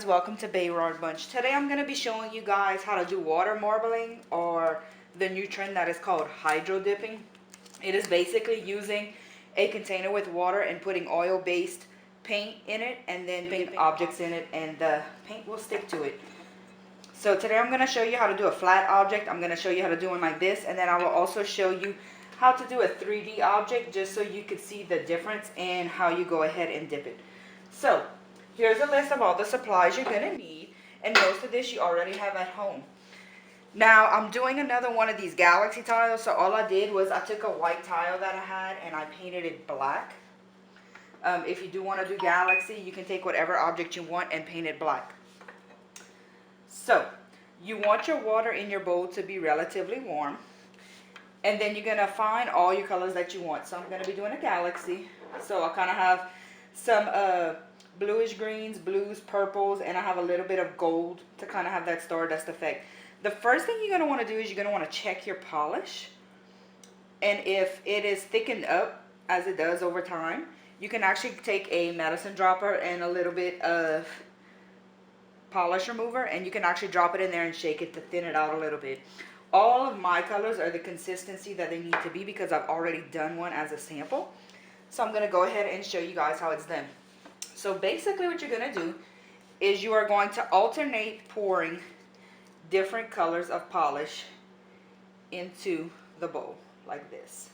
welcome to Bayrard Bunch. Today I'm going to be showing you guys how to do water marbling, or the new trend that is called hydro dipping. It is basically using a container with water and putting oil-based paint in it and then paint objects in it, and the paint will stick to it. So today I'm going to show you how to do a flat object. I'm going to show you how to do one like this, and then I will also show you how to do a 3D object just so you can see the difference and how you go ahead and dip it. So here's a list of all the supplies you're going to need, and most of this you already have at home. Now I'm doing another one of these galaxy tiles, so all I did was I took a white tile that I had and I painted it black. If you do want to do galaxy, you can take whatever object you want and paint it black. So you want your water in your bowl to be relatively warm, and then you're going to find all your colors that you want. So I'm going to be doing a galaxy, so I kind of have some bluish greens, blues, purples, and I have a little bit of gold to kind of have that stardust effect. The first thing you're going to want to do is you're going to want to check your polish, and if it is thickened up as it does over time, you can actually take a medicine dropper and a little bit of polish remover, and you can actually drop it in there and shake it to thin it out a little bit. All of my colors are the consistency that they need to be because I've already done one as a sample. So I'm going to go ahead and show you guys how it's done. So basically what you're going to do is you are going to alternate pouring different colors of polish into the bowl like this.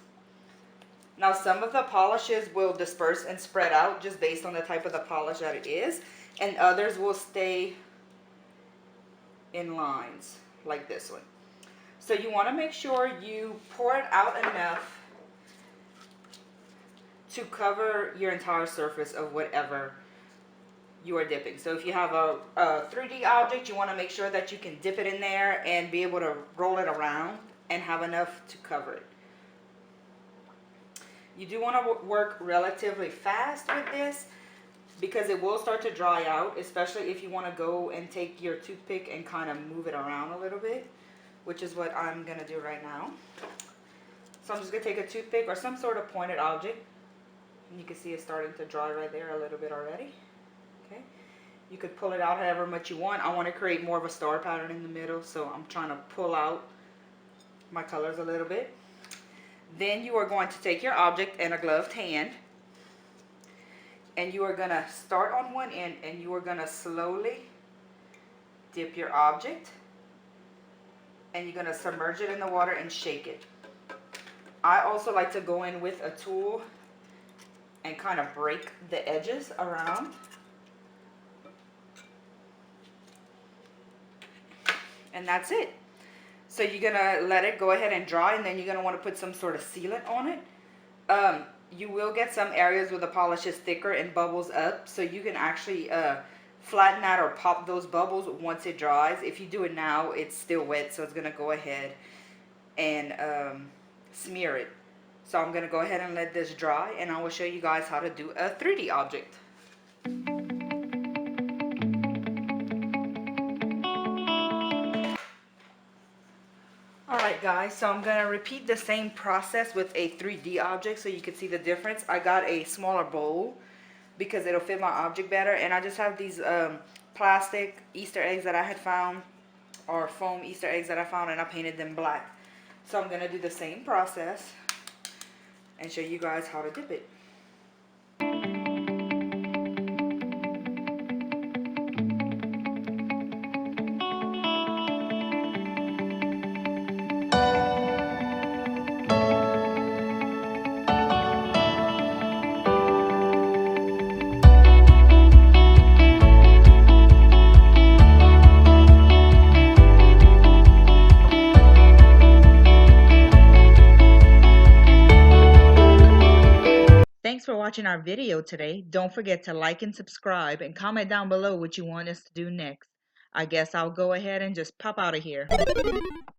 Now some of the polishes will disperse and spread out just based on the type of the polish that it is, and others will stay in lines like this one. So you want to make sure you pour it out enough to cover your entire surface of whatever you are dipping. So if you have a 3D object, you want to make sure that you can dip it in there and be able to roll it around and have enough to cover it. You do want to work relatively fast with this because it will start to dry out, especially if you want to go and take your toothpick and kind of move it around a little bit, which is what I'm going to do right now. So I'm just going to take a toothpick or some sort of pointed object, and you can see it's starting to dry right there a little bit already. Okay, you could pull it out however much you want. I want to create more of a star pattern in the middle, so I'm trying to pull out my colors a little bit. Then you are going to take your object in a gloved hand, and you are going to start on one end, and you are going to slowly dip your object, and you're going to submerge it in the water and shake it. I also like to go in with a tool and kind of break the edges around. And that's it. So you're going to let it go ahead and dry, and then you're going to want to put some sort of sealant on it. You will get some areas where the polish is thicker and bubbles up, so you can actually flatten that or pop those bubbles once it dries. If you do it now, it's still wet, so it's going to go ahead and smear it. So I'm going to go ahead and let this dry, and I will show you guys how to do a 3D object. Alright guys, so I'm going to repeat the same process with a 3D object so you can see the difference. I got a smaller bowl because it'll fit my object better, and I just have these plastic Easter eggs that I had found, or foam Easter eggs that I found, and I painted them black. So I'm going to do the same process and show you guys how to dip it. Thanks for watching our video today. Don't forget to like and subscribe, and comment down below what you want us to do next. I guess I'll go ahead and just pop out of here.